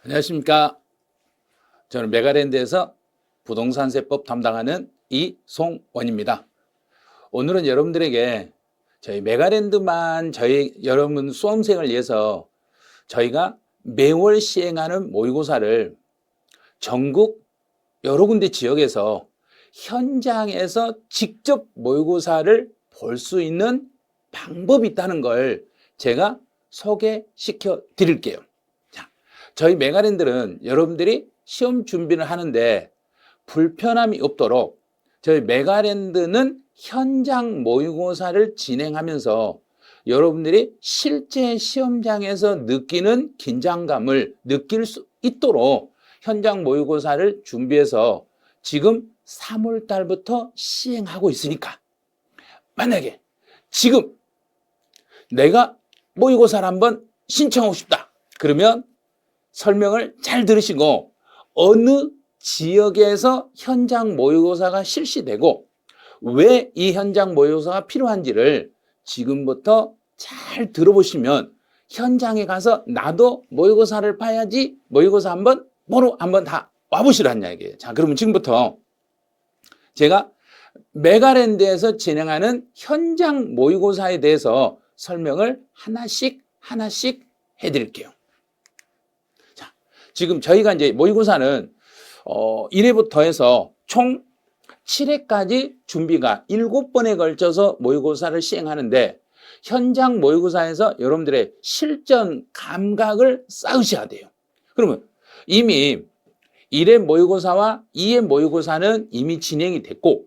안녕하십니까. 저는 메가랜드에서 부동산세법 담당하는 이송원입니다. 오늘은 여러분들에게 저희 메가랜드만 여러분 수험생을 위해서 저희가 매월 시행하는 모의고사를 전국 여러 군데 지역에서 현장에서 직접 모의고사를 볼 수 있는 방법이 있다는 걸 제가 소개시켜 드릴게요. 저희 메가랜드는 여러분들이 시험 준비를 하는데 불편함이 없도록 저희 메가랜드는 현장 모의고사를 진행하면서 여러분들이 실제 시험장에서 느끼는 긴장감을 느낄 수 있도록 현장 모의고사를 준비해서 지금 3월 달부터 시행하고 있으니까 만약에 지금 내가 모의고사를 한번 신청하고 싶다. 그러면 설명을 잘 들으시고 어느 지역에서 현장 모의고사가 실시되고 왜 이 현장 모의고사가 필요한지를 지금부터 잘 들어보시면 현장에 가서 나도 모의고사를 봐야지 모의고사 한번 보러 한번 다 와보시라는 이야기예요. 자, 그러면 지금부터 제가 메가랜드에서 진행하는 현장 모의고사에 대해서 설명을 하나씩 해드릴게요. 지금 저희가 이제 모의고사는 1회부터 해서 총 7회까지 준비가 7번에 걸쳐서 모의고사를 시행하는데 현장 모의고사에서 여러분들의 실전 감각을 쌓으셔야 돼요. 그러면 이미 1회 모의고사와 2회 모의고사는 이미 진행이 됐고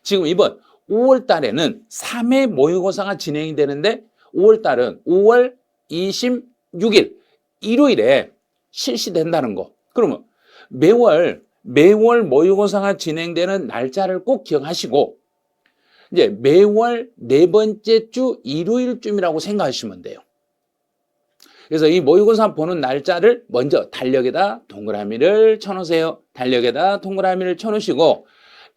지금 이번 5월 달에는 3회 모의고사가 진행이 되는데 5월 달은 5월 26일 일요일에 실시된다는 거. 그러면 매월 모의고사가 진행되는 날짜를 꼭 기억하시고 이제 매월 네 번째 주 일요일쯤이라고 생각하시면 돼요. 그래서 이 모의고사 보는 날짜를 먼저 달력에다 동그라미를 쳐놓으세요. 달력에다 동그라미를 쳐놓으시고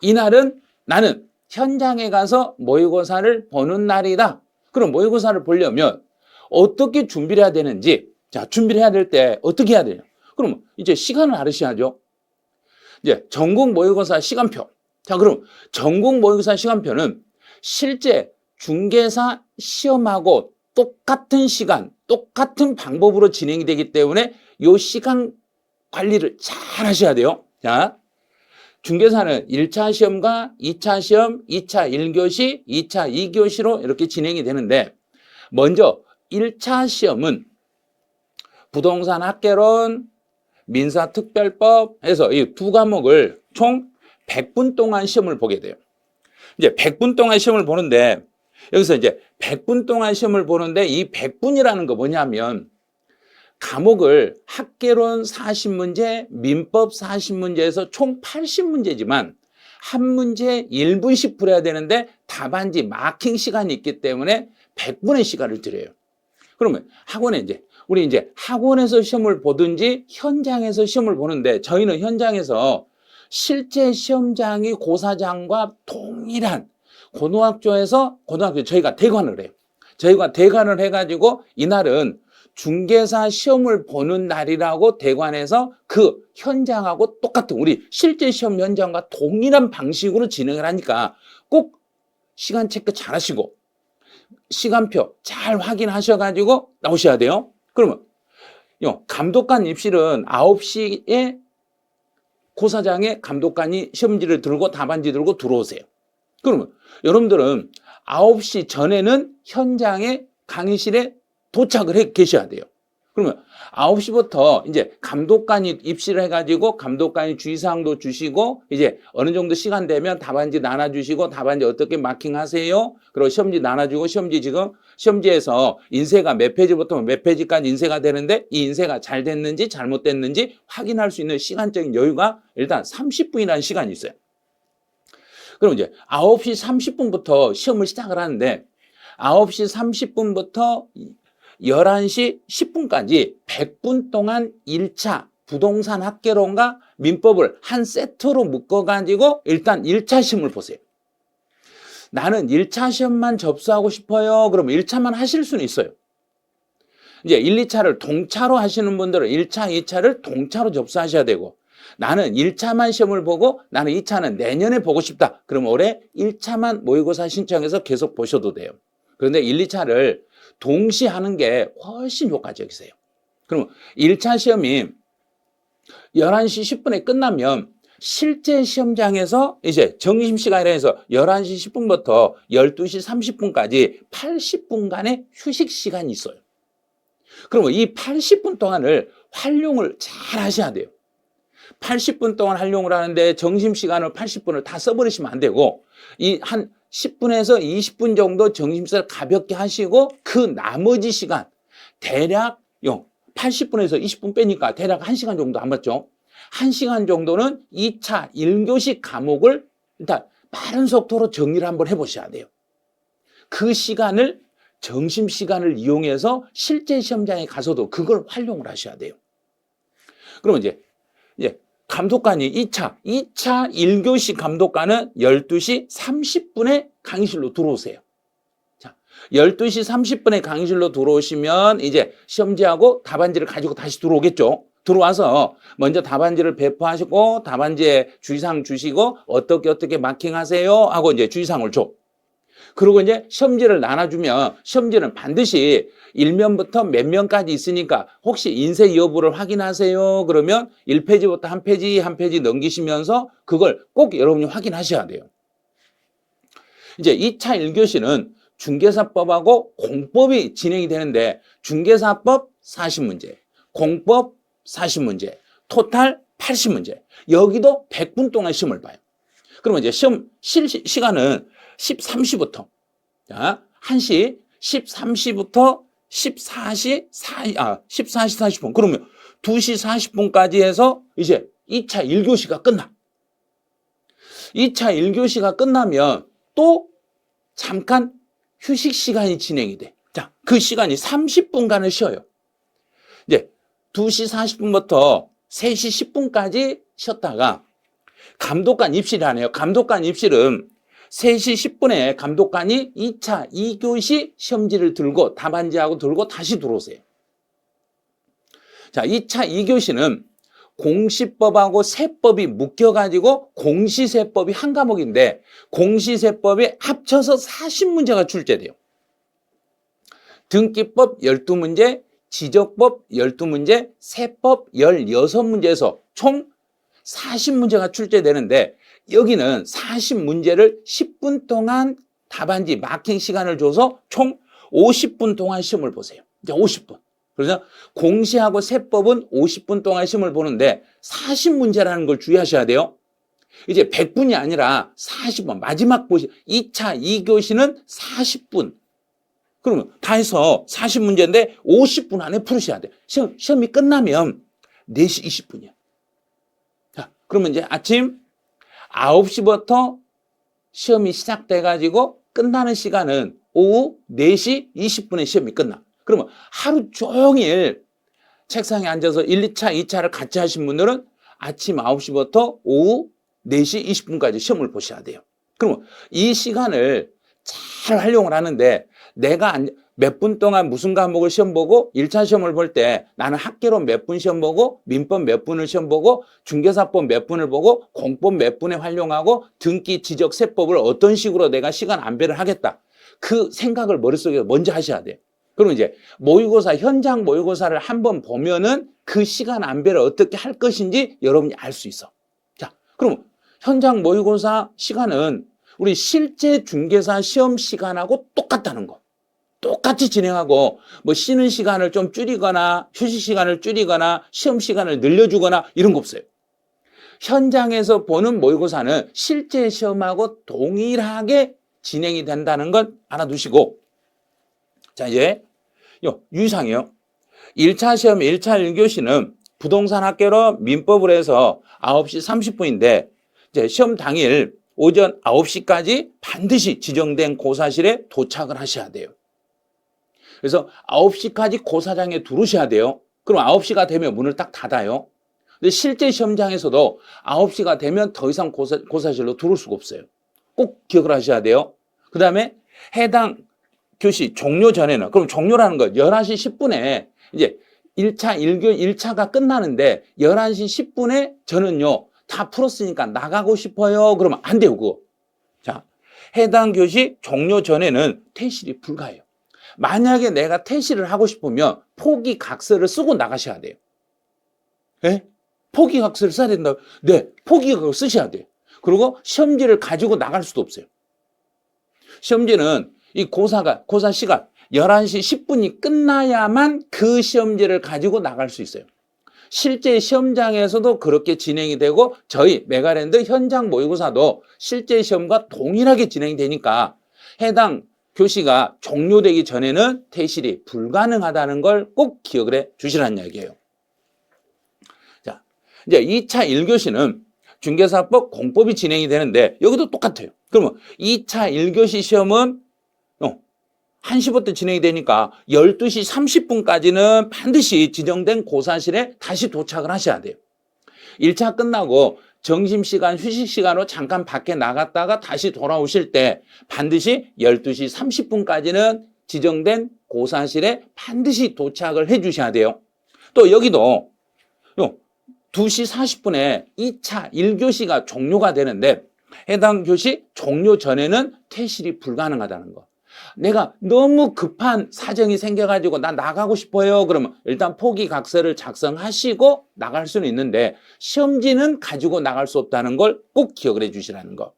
이날은 나는 현장에 가서 모의고사를 보는 날이다. 그럼 모의고사를 보려면 어떻게 준비를 해야 되는지 자, 준비를 해야 될 때 어떻게 해야 되냐? 그럼 이제 시간을 알으셔야죠. 이제 전국 모의고사 시간표. 자, 그럼 전국 모의고사 시간표는 실제 중개사 시험하고 똑같은 시간, 똑같은 방법으로 진행이 되기 때문에 이 시간 관리를 잘 하셔야 돼요. 자, 중개사는 1차 시험과 2차 시험, 2차 1교시, 2차 2교시로 이렇게 진행이 되는데 먼저 1차 시험은 부동산 학개론, 민사특별법 해서 이 두 과목을 총 100분 동안 시험을 보게 돼요. 이제 100분 동안 시험을 보는데 여기서 이제 100분 동안 시험을 보는데 이 100분이라는 거 뭐냐면 과목을 학개론 40문제, 민법 40문제에서 총 80문제지만 한 문제 1분씩 풀어야 되는데 답안지 마킹 시간이 있기 때문에 100분의 시간을 드려요. 그러면 우리 이제 학원에서 시험을 보든지 현장에서 시험을 보는데 저희는 현장에서 실제 시험장이 고사장과 동일한 고등학교 저희가 대관을 해요. 저희가 대관을 해가지고 이날은 중개사 시험을 보는 날이라고 대관해서 그 현장하고 똑같은 우리 실제 시험 현장과 동일한 방식으로 진행을 하니까 꼭 시간 체크 잘 하시고 시간표 잘 확인하셔가지고 나오셔야 돼요. 그러면 감독관 입실은 9시에 고사장에 감독관이 시험지를 들고 답안지 들고 들어오세요. 그러면 여러분들은 9시 전에는 현장에 강의실에 도착을 해 계셔야 돼요. 그러면 9시부터 이제 감독관이 입실을 해가지고 감독관이 주의사항도 주시고 이제 어느 정도 시간 되면 답안지 나눠주시고 답안지 어떻게 마킹하세요? 그리고 시험지 나눠주고 시험지에서 인쇄가 몇 페이지부터 몇 페이지까지 인쇄가 되는데 이 인쇄가 잘 됐는지 잘못됐는지 확인할 수 있는 시간적인 여유가 일단 30분이라는 시간이 있어요. 그럼 이제 9시 30분부터 시험을 시작을 하는데 9시 30분부터 11시 10분까지 100분 동안 1차 부동산 학개론과 민법을 한 세트로 묶어가지고 일단 1차 시험을 보세요. 나는 1차 시험만 접수하고 싶어요. 그러면 1차만 하실 수는 있어요. 이제 1, 2차를 동차로 하시는 분들은 1차, 2차를 동차로 접수하셔야 되고 나는 1차만 시험을 보고 나는 2차는 내년에 보고 싶다. 그럼 올해 1차만 모의고사 신청해서 계속 보셔도 돼요. 그런데 1, 2차를 동시에 하는 게 훨씬 효과적이세요. 그럼 1차 시험이 11시 10분에 끝나면 실제 시험장에서 이제 점심시간이라 해서 11시 10분부터 12시 30분까지 80분간의 휴식 시간이 있어요. 그러면 이 80분 동안을 활용을 잘 하셔야 돼요. 80분 동안 활용을 하는데 점심시간을 80분을 다 써버리시면 안 되고 이 한 10분에서 20분 정도 점심시간을 가볍게 하시고 그 나머지 시간 대략 80분에서 20분 빼니까 대략 1시간 정도 안 맞죠? 1시간 정도는 2차 1교시 과목을 일단 빠른 속도로 정리를 한번 해보셔야 돼요. 그 시간을 점심시간을 이용해서 실제 시험장에 가서도 그걸 활용을 하셔야 돼요. 그러면 이제 감독관이 2차 1교시 감독관은 12시 30분에 강의실로 들어오세요. 자, 12시 30분에 강의실로 들어오시면 이제 시험지하고 답안지를 가지고 다시 들어오겠죠. 들어와서 먼저 답안지를 배포하시고 답안지에 주의사항 주시고 어떻게 마킹하세요 하고 이제 주의사항을 줘. 그리고 이제 시험지를 나눠주면 시험지는 반드시 1면부터 몇 면까지 있으니까 혹시 인쇄 여부를 확인하세요. 그러면 1페이지부터 한 페이지 넘기시면서 그걸 꼭 여러분이 확인하셔야 돼요. 이제 2차 1교시는 중개사법하고 공법이 진행이 되는데 중개사법 40문제, 공법 40문제, 토탈 80문제. 여기도 100분 동안 시험을 봐요. 그러면 이제 시험 시간은 13시부터 1시 13시부터 14시 40분. 그러면 2시 40분까지 해서 이제 2차 1교시가 끝나. 2차 1교시가 끝나면 또 잠깐 휴식 시간이 진행이 돼. 자, 그 시간이 30분간을 쉬어요. 이제 2시 40분부터 3시 10분까지 쉬었다가 감독관 입실이 안 해요. 감독관 입실은 3시 10분에 감독관이 2차 2교시 시험지를 들고 답안지하고 들고 다시 들어오세요. 자, 2차 2교시는 공시법하고 세법이 묶여가지고 공시세법이 한 과목인데 공시세법이 합쳐서 40문제가 출제돼요. 등기법 12문제, 지적법 12문제, 세법 16문제에서 총 40문제가 출제되는데 여기는 40문제를 10분 동안 답안지 마킹 시간을 줘서 총 50분 동안 시험을 보세요. 이제 50분. 그래서 공시하고 세법은 50분 동안 시험을 보는데 40문제라는 걸 주의하셔야 돼요. 이제 100분이 아니라 40분. 마지막 보시 2차 2교시는 40분. 그러면 다 해서 40문제인데 50분 안에 풀으셔야 돼요. 시험이 끝나면 4시 20분이야. 자, 그러면 이제 아침 9시부터 시험이 시작돼가지고 끝나는 시간은 오후 4시 20분에 시험이 끝나. 그러면 하루 종일 책상에 앉아서 1, 2차, 2차를 같이 하신 분들은 아침 9시부터 오후 4시 20분까지 시험을 보셔야 돼요. 그러면 이 시간을 잘 활용을 하는데 내가 몇 분 동안 무슨 과목을 시험 보고 1차 시험을 볼 때 나는 학개론 몇 분 시험 보고 민법 몇 분을 시험 보고 중개사법 몇 분을 보고 공법 몇 분에 활용하고 등기 지적 세법을 어떤 식으로 내가 시간 안배를 하겠다. 그 생각을 머릿속에 먼저 하셔야 돼요. 그러면 이제 모의고사 현장 모의고사를 한번 보면은 그 시간 안배를 어떻게 할 것인지 여러분이 알 수 있어. 자, 그럼 현장 모의고사 시간은 우리 실제 중개사 시험 시간하고 똑같다는 거. 똑같이 진행하고 뭐 쉬는 시간을 좀 줄이거나 휴식 시간을 줄이거나 시험 시간을 늘려주거나 이런 거 없어요. 현장에서 보는 모의고사는 실제 시험하고 동일하게 진행이 된다는 건 알아두시고 자 이제 유의사항이요. 1차 시험 1차 1교시는 부동산 학개론 민법으로 해서 9시 30분인데 이제 시험 당일 오전 9시까지 반드시 지정된 고사실에 도착을 하셔야 돼요. 그래서 9시까지 고사장에 들어오셔야 돼요. 그럼 9시가 되면 문을 딱 닫아요. 근데 실제 시험장에서도 9시가 되면 더 이상 고사실로 들어올 수가 없어요. 꼭 기억을 하셔야 돼요. 그 다음에 해당 교시 종료 전에는, 그럼 종료라는 거 11시 10분에 이제 1차 1차가 끝나는데 11시 10분에 저는요 다 풀었으니까 나가고 싶어요. 그러면 안 돼요, 그거. 자, 해당 교시 종료 전에는 퇴실이 불가해요. 만약에 내가 퇴실을 하고 싶으면 포기각서를 쓰고 나가셔야 돼요. 예? 포기각서를 써야 된다고? 네, 포기각서 쓰셔야 돼요. 그리고 시험지를 가지고 나갈 수도 없어요. 시험지는 이 고사 시간 11시 10분이 끝나야만 그 시험지를 가지고 나갈 수 있어요. 실제 시험장에서도 그렇게 진행이 되고 저희 메가랜드 현장 모의고사도 실제 시험과 동일하게 진행이 되니까 해당 교시가 종료되기 전에는 퇴실이 불가능하다는 걸 꼭 기억을 해 주시라는 이야기예요. 자, 이제 2차 1교시는 중개사법 공법이 진행이 되는데 여기도 똑같아요. 그러면 2차 1교시 시험은 1시부터 진행이 되니까 12시 30분까지는 반드시 지정된 고사실에 다시 도착을 하셔야 돼요. 1차 끝나고 점심시간, 휴식시간으로 잠깐 밖에 나갔다가 다시 돌아오실 때 반드시 12시 30분까지는 지정된 고사실에 반드시 도착을 해 주셔야 돼요. 또 여기도 2시 40분에 2차 1교시가 종료가 되는데 해당 교시 종료 전에는 퇴실이 불가능하다는 거. 내가 너무 급한 사정이 생겨가지고 나 나가고 싶어요. 그러면 일단 포기각서를 작성하시고 나갈 수는 있는데 시험지는 가지고 나갈 수 없다는 걸 꼭 기억을 해 주시라는 거.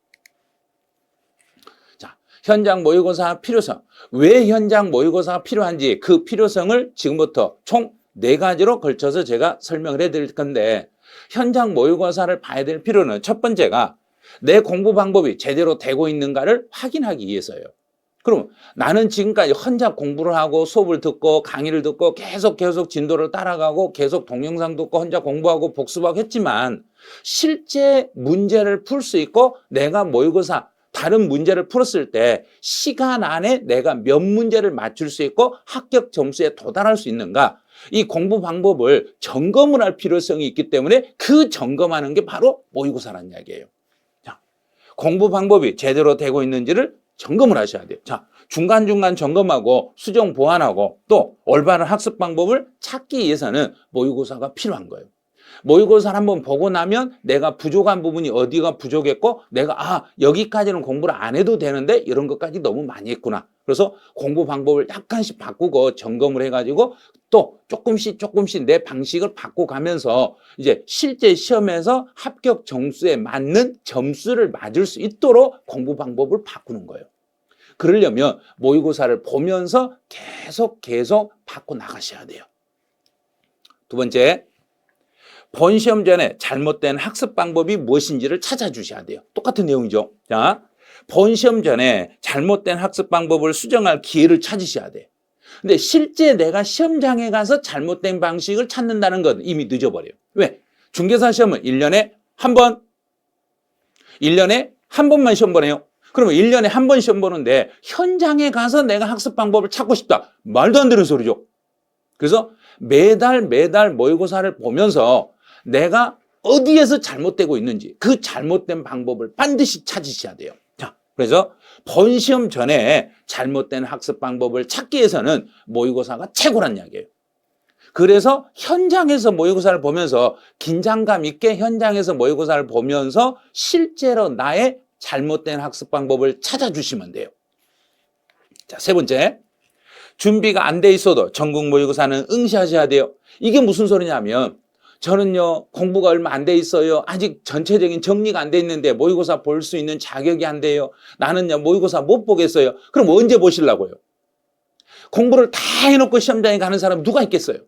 자, 현장 모의고사 필요성. 왜 현장 모의고사가 필요한지 그 필요성을 지금부터 총 4가지로 걸쳐서 제가 설명을 해드릴 건데 현장 모의고사를 봐야 될 필요는 첫 번째가 내 공부 방법이 제대로 되고 있는가를 확인하기 위해서예요. 그럼 나는 지금까지 혼자 공부를 하고 수업을 듣고 강의를 듣고 계속 진도를 따라가고 계속 동영상 듣고 혼자 공부하고 복습하고 했지만 실제 문제를 풀 수 있고 내가 모의고사 다른 문제를 풀었을 때 시간 안에 내가 몇 문제를 맞출 수 있고 합격 점수에 도달할 수 있는가, 이 공부 방법을 점검을 할 필요성이 있기 때문에 그 점검하는 게 바로 모의고사라는 이야기예요. 자, 공부 방법이 제대로 되고 있는지를 점검을 하셔야 돼요. 자, 중간중간 점검하고 수정 보완하고 또 올바른 학습 방법을 찾기 위해서는 모의고사가 필요한 거예요. 모의고사를 한번 보고 나면 내가 부족한 부분이 어디가 부족했고 내가 여기까지는 공부를 안 해도 되는데 이런 것까지 너무 많이 했구나. 그래서 공부 방법을 약간씩 바꾸고 점검을 해가지고 또 조금씩 내 방식을 바꿔가면서 이제 실제 시험에서 합격 점수에 맞는 점수를 맞을 수 있도록 공부 방법을 바꾸는 거예요. 그러려면 모의고사를 보면서 계속 바꿔 나가셔야 돼요. 두 번째, 본 시험 전에 잘못된 학습 방법이 무엇인지를 찾아주셔야 돼요. 똑같은 내용이죠. 자, 본 시험 전에 잘못된 학습 방법을 수정할 기회를 찾으셔야 돼. 근데 실제 내가 시험장에 가서 잘못된 방식을 찾는다는 건 이미 늦어버려요. 왜? 중개사 시험은 1년에 한 번만 시험 보네요. 그러면 1년에 한 번 시험 보는데 현장에 가서 내가 학습 방법을 찾고 싶다. 말도 안 되는 소리죠. 그래서 매달 모의고사를 보면서 내가 어디에서 잘못되고 있는지 그 잘못된 방법을 반드시 찾으셔야 돼요. 자, 그래서 본 시험 전에 잘못된 학습 방법을 찾기 위해서는 모의고사가 최고란 이야기예요. 그래서 현장에서 모의고사를 보면서 긴장감 있게 현장에서 모의고사를 보면서 실제로 나의 잘못된 학습 방법을 찾아주시면 돼요. 자, 세 번째, 준비가 안 돼 있어도 전국 모의고사는 응시하셔야 돼요. 이게 무슨 소리냐면 저는요 공부가 얼마 안 돼 있어요. 아직 전체적인 정리가 안 돼 있는데 모의고사 볼 수 있는 자격이 안 돼요. 나는요 모의고사 못 보겠어요. 그럼 언제 보시려고요? 공부를 다 해놓고 시험장에 가는 사람 누가 있겠어요?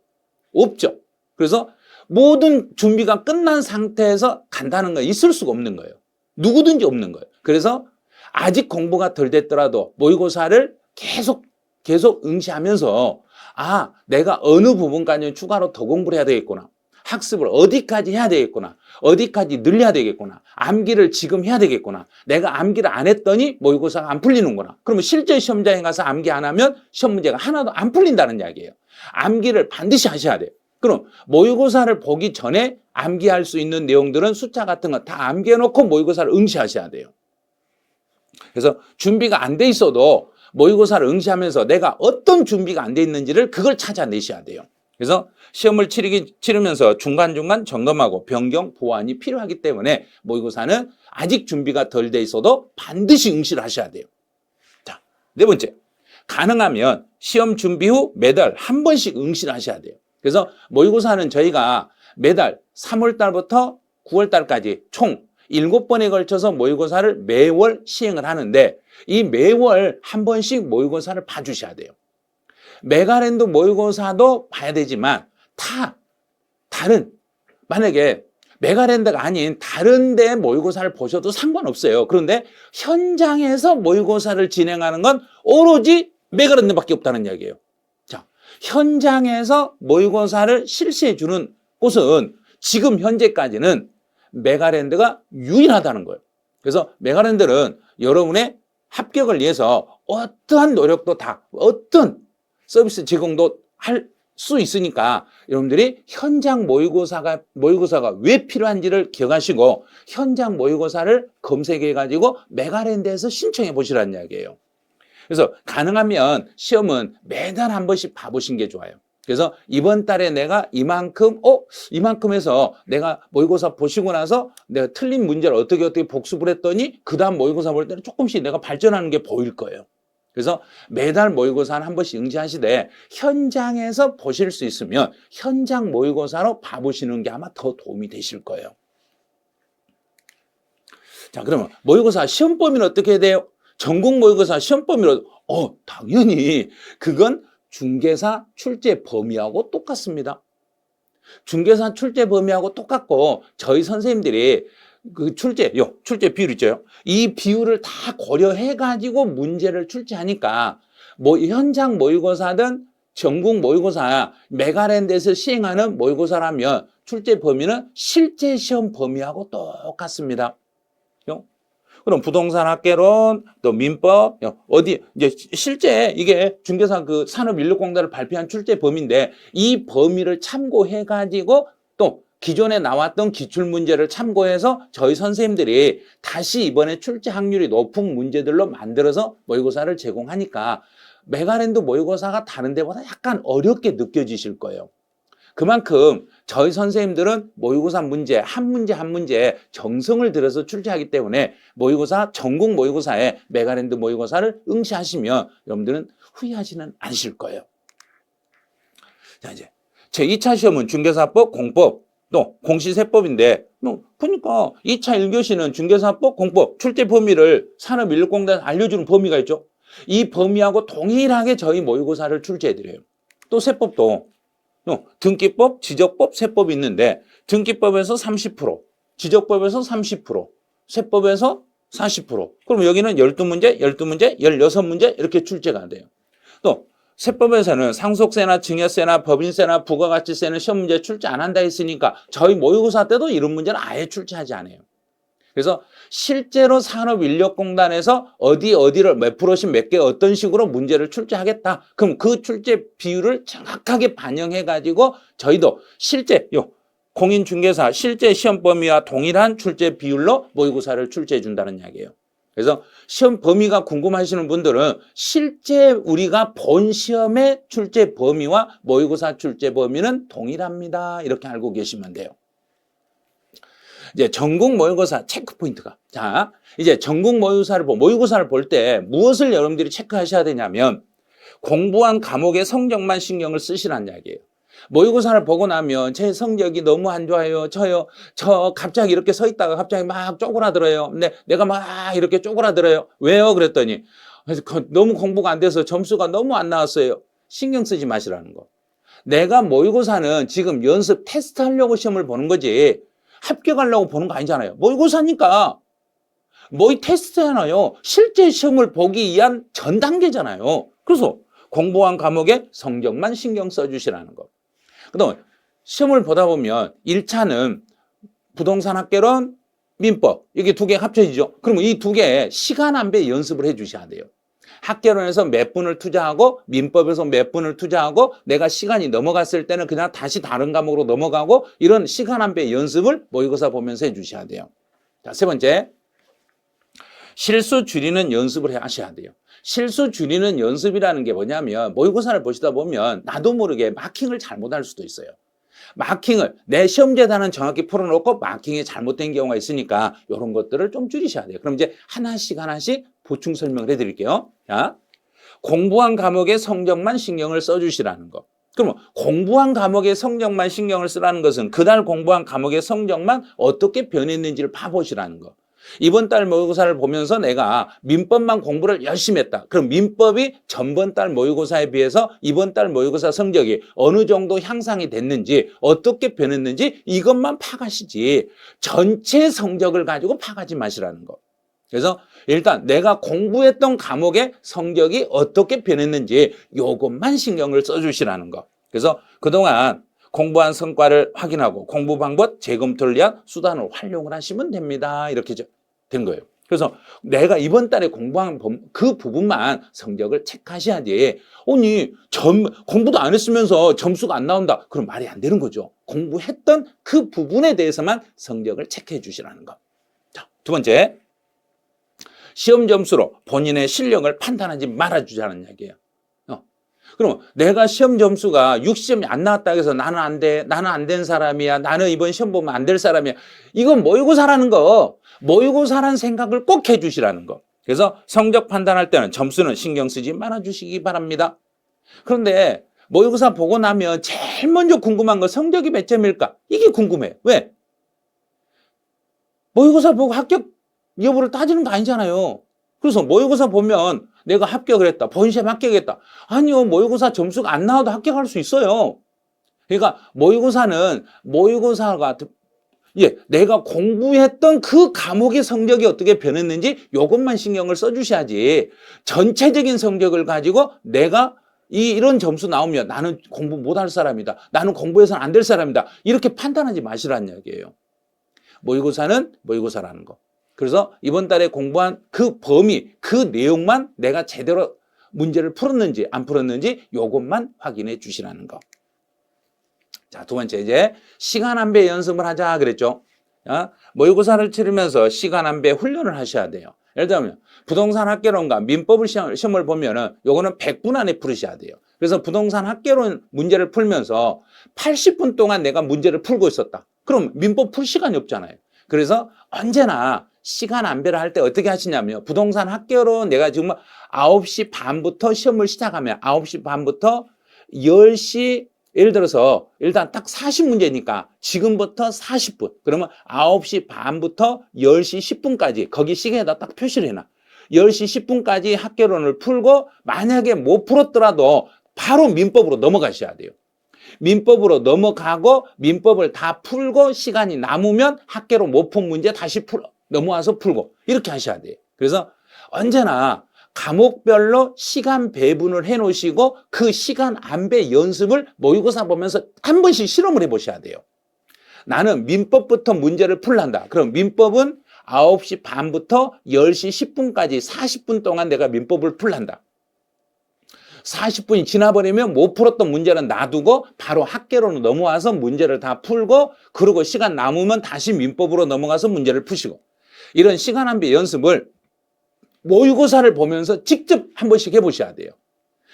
없죠. 그래서 모든 준비가 끝난 상태에서 간다는 건 있을 수가 없는 거예요. 누구든지 없는 거예요. 그래서 아직 공부가 덜 됐더라도 모의고사를 계속 응시하면서 내가 어느 부분까지 추가로 더 공부를 해야 되겠구나. 학습을 어디까지 해야 되겠구나. 어디까지 늘려야 되겠구나. 암기를 지금 해야 되겠구나. 내가 암기를 안 했더니 모의고사가 안 풀리는구나. 그러면 실제 시험장에 가서 암기 안 하면 시험 문제가 하나도 안 풀린다는 이야기예요. 암기를 반드시 하셔야 돼요. 그럼 모의고사를 보기 전에 암기할 수 있는 내용들은 숫자 같은 거 다 암기해놓고 모의고사를 응시하셔야 돼요. 그래서 준비가 안 돼 있어도 모의고사를 응시하면서 내가 어떤 준비가 안 돼 있는지를 그걸 찾아내셔야 돼요. 그래서 시험을 치르면서 중간중간 점검하고 변경, 보완이 필요하기 때문에 모의고사는 아직 준비가 덜 돼 있어도 반드시 응시를 하셔야 돼요. 자, 네 번째. 가능하면 시험 준비 후 매달 한 번씩 응시를 하셔야 돼요. 그래서 모의고사는 저희가 매달 3월 달부터 9월 달까지 총 7번에 걸쳐서 모의고사를 매월 시행을 하는데 이 매월 한 번씩 모의고사를 봐주셔야 돼요. 메가랜드 모의고사도 봐야 되지만 다른 만약에 메가랜드가 아닌 다른 데 모의고사를 보셔도 상관없어요. 그런데 현장에서 모의고사를 진행하는 건 오로지 메가랜드밖에 없다는 이야기예요. 자, 현장에서 모의고사를 실시해 주는 곳은 지금 현재까지는 메가랜드가 유일하다는 거예요. 그래서 메가랜드는 여러분의 합격을 위해서 어떠한 노력도 다 어떤 서비스 제공도 할 수 있으니까 여러분들이 현장 모의고사가 왜 필요한지를 기억하시고 현장 모의고사를 검색해가지고 메가랜드에서 신청해 보시라는 이야기예요. 그래서 가능하면 시험은 매달 한 번씩 봐보신 게 좋아요. 그래서 이번 달에 내가 이만큼 해서 내가 모의고사 보시고 나서 내가 틀린 문제를 어떻게 복습을 했더니 그 다음 모의고사 볼 때는 조금씩 내가 발전하는 게 보일 거예요. 그래서 매달 모의고사는 한 번씩 응시하시되 현장에서 보실 수 있으면 현장 모의고사로 봐보시는 게 아마 더 도움이 되실 거예요. 자, 그러면 모의고사 시험 범위는 어떻게 해야 돼요? 전국 모의고사 시험 범위로 당연히 그건 중개사 출제 범위하고 똑같습니다. 중개사 출제 범위하고 똑같고 저희 선생님들이 그 출제 비율 있죠. 이 비율을 다 고려해가지고 문제를 출제하니까 현장 모의고사든 전국 모의고사 메가랜드에서 시행하는 모의고사라면 출제 범위는 실제 시험 범위하고 똑같습니다. 그럼 부동산 학개론, 또 민법, 이제 실제 이게 중개사 그 산업인력공단을 발표한 출제 범위인데 이 범위를 참고해가지고 또 기존에 나왔던 기출문제를 참고해서 저희 선생님들이 다시 이번에 출제 확률이 높은 문제들로 만들어서 모의고사를 제공하니까 메가랜드 모의고사가 다른 데보다 약간 어렵게 느껴지실 거예요. 그만큼 저희 선생님들은 모의고사 문제 한 문제 정성을 들여서 출제하기 때문에 전국 모의고사에 메가랜드 모의고사를 응시하시면 여러분들은 후회하지는 않으실 거예요. 자, 이제 제2차 시험은 중개사법, 공법, 또 공시세법인데 보니까 2차 1교시는 중개사법, 공법 출제 범위를 산업인력공단에서 알려주는 범위가 있죠. 이 범위하고 동일하게 저희 모의고사를 출제해드려요. 또 세법도 등기법, 지적법, 세법이 있는데 등기법에서 30%, 지적법에서 30%, 세법에서 40%. 그럼 여기는 12문제, 16문제 이렇게 출제가 돼요. 또 세법에서는 상속세나 증여세나 법인세나 부가가치세는 시험 문제 출제 안 한다 했으니까 저희 모의고사 때도 이런 문제는 아예 출제하지 않아요. 그래서 실제로 산업인력공단에서 어디를 몇 프로씩 몇 개 어떤 식으로 문제를 출제하겠다. 그럼 그 출제 비율을 정확하게 반영해가지고 저희도 실제 공인중개사 실제 시험 범위와 동일한 출제 비율로 모의고사를 출제해 준다는 이야기예요. 그래서 시험 범위가 궁금하시는 분들은 실제 우리가 본 시험의 출제 범위와 모의고사 출제 범위는 동일합니다. 이렇게 알고 계시면 돼요. 이제 전국 모의고사 체크 포인트가 이제 전국 모의고사를 볼 때 무엇을 여러분들이 체크하셔야 되냐면 공부한 과목의 성적만 신경을 쓰시라는 이야기예요. 모의고사를 보고 나면 제 성적이 너무 안 좋아요. 저 갑자기 이렇게 서 있다가 갑자기 막 쪼그라들어요. 근데 내가 막 이렇게 쪼그라들어요. 왜요? 그랬더니 너무 공부가 안 돼서 점수가 너무 안 나왔어요. 신경 쓰지 마시라는 거. 내가 모의고사는 지금 연습 테스트 하려고 시험을 보는 거지 합격하려고 보는 거 아니잖아요. 모의고사니까 모의 테스트잖아요. 실제 시험을 보기 위한 전 단계잖아요. 그래서 공부한 과목의 성적만 신경 써주시라는 거. 그다음 시험을 보다 보면 1차는 부동산 학개론, 민법 이게 두 개 합쳐지죠. 그러면 이 두 개 시간 안배 연습을 해 주셔야 돼요. 학개론에서 몇 분을 투자하고 민법에서 몇 분을 투자하고 내가 시간이 넘어갔을 때는 그냥 다시 다른 과목으로 넘어가고 이런 시간 안배 연습을 모의고사 보면서 해 주셔야 돼요. 자, 세 번째. 실수 줄이는 연습을 하셔야 돼요. 실수 줄이는 연습이라는 게 뭐냐면 모의고사를 보시다 보면 나도 모르게 마킹을 잘못할 수도 있어요. 마킹을 내 시험 재단은 정확히 풀어놓고 마킹이 잘못된 경우가 있으니까 이런 것들을 좀 줄이셔야 돼요. 그럼 이제 하나씩 보충 설명을 해드릴게요. 자, 공부한 과목의 성적만 신경을 써주시라는 거. 그러면 공부한 과목의 성적만 신경을 쓰라는 것은 그날 공부한 과목의 성적만 어떻게 변했는지를 봐보시라는 거. 이번 달 모의고사를 보면서 내가 민법만 공부를 열심히 했다. 그럼 민법이 전번 달 모의고사에 비해서 이번 달 모의고사 성적이 어느 정도 향상이 됐는지 어떻게 변했는지 이것만 파가시지 전체 성적을 가지고 파가지 마시라는 거. 그래서 일단 내가 공부했던 과목의 성적이 어떻게 변했는지 이것만 신경을 써주시라는 거. 그래서 그동안 공부한 성과를 확인하고 공부 방법 재검토를 위한 수단을 활용을 하시면 됩니다. 이렇게 된 거예요. 그래서 내가 이번 달에 공부한 그 부분만 성적을 체크하셔야지. 아니, 공부도 안 했으면서 점수가 안 나온다. 그럼 말이 안 되는 거죠. 공부했던 그 부분에 대해서만 성적을 체크해 주시라는 거. 자, 두 번째. 시험 점수로 본인의 실력을 판단하지 말아주자는 이야기예요. 그럼 내가 시험 점수가 60점이 안 나왔다 해서 나는 안 돼, 나는 안 된 사람이야, 나는 이번 시험 보면 안 될 사람이야. 이건 모의고사라는 거, 모의고사라는 생각을 꼭 해주시라는 거. 그래서 성적 판단할 때는 점수는 신경 쓰지 말아주시기 바랍니다. 그런데 모의고사 보고 나면 제일 먼저 궁금한 건 성적이 몇 점일까? 이게 궁금해. 왜? 모의고사 보고 합격 여부를 따지는 거 아니잖아요. 그래서 모의고사 보면 내가 합격을 했다. 본시험 합격했다. 아니요. 모의고사 점수가 안 나와도 합격할 수 있어요. 그러니까 모의고사가 내가 공부했던 그 과목의 성적이 어떻게 변했는지 이것만 신경을 써주셔야지 전체적인 성적을 가지고 내가 이런 점수 나오면 나는 공부 못할 사람이다. 나는 공부해서는 안 될 사람이다. 이렇게 판단하지 마시라는 이야기예요. 모의고사는 모의고사라는 거. 그래서 이번 달에 공부한 그 범위, 그 내용만 내가 제대로 문제를 풀었는지 안 풀었는지 이것만 확인해 주시라는 거. 자, 두 번째 이제 시간 안배 연습을 하자 그랬죠. 모의고사를 치르면서 시간 안배 훈련을 하셔야 돼요. 예를 들면 부동산 학개론과 민법을 시험을 보면은 요거는 100분 안에 풀으셔야 돼요. 그래서 부동산 학개론 문제를 풀면서 80분 동안 내가 문제를 풀고 있었다. 그럼 민법 풀 시간이 없잖아요. 그래서 언제나 시간 안배를 할 때 어떻게 하시냐면요. 부동산 학개론 내가 지금 9시 반부터 시험을 시작하면 9시 반부터 10시 예를 들어서 일단 딱 40문제니까 지금부터 40분. 그러면 9시 반부터 10시 10분까지 거기 시계에다 딱 표시를 해놔. 10시 10분까지 학개론을 풀고 만약에 못 풀었더라도 바로 민법으로 넘어가셔야 돼요. 민법으로 넘어가고 민법을 다 풀고 시간이 남으면 학개론 못 푼 문제 다시 넘어와서 풀고 이렇게 하셔야 돼요. 그래서 언제나 과목별로 시간 배분을 해 놓으시고 그 시간 안배 연습을 모의고사 보면서 한 번씩 실험을 해 보셔야 돼요. 나는 민법부터 문제를 풀란다. 그럼 민법은 9시 반부터 10시 10분까지 40분 동안 내가 민법을 풀란다. 40분이 지나버리면 못 풀었던 문제는 놔두고 바로 학개론으로 넘어와서 문제를 다 풀고 그리고 시간 남으면 다시 민법으로 넘어가서 문제를 푸시고 이런 시간 안배 연습을 모의고사를 보면서 직접 한 번씩 해보셔야 돼요.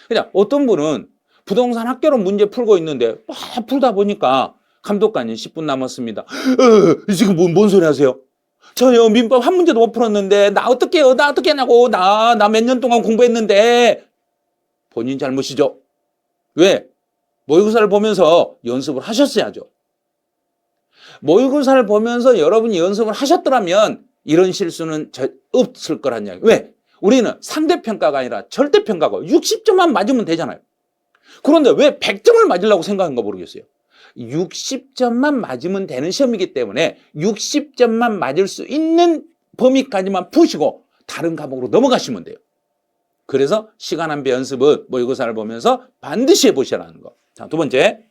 그냥 어떤 분은 부동산 학개론 문제 풀고 있는데 막 풀다 보니까 감독관님 10분 남았습니다. 지금 뭔 소리 하세요? 저요 민법 한 문제도 못 풀었는데 나 어떻게 해요? 나 어떻게 하냐고 나 몇 년 동안 공부했는데 본인 잘못이죠. 왜? 모의고사를 보면서 연습을 하셨어야죠. 모의고사를 보면서 여러분이 연습을 하셨더라면 이런 실수는 없을 거란 이야기. 왜? 우리는 상대평가가 아니라 절대평가고 60점만 맞으면 되잖아요. 그런데 왜 100점을 맞으려고 생각한 거 모르겠어요. 60점만 맞으면 되는 시험이기 때문에 60점만 맞을 수 있는 범위까지만 푸시고 다른 과목으로 넘어가시면 돼요. 그래서 시간 안배 연습은 모의고사를 보면서 반드시 해보시라는 거. 자, 두 번째.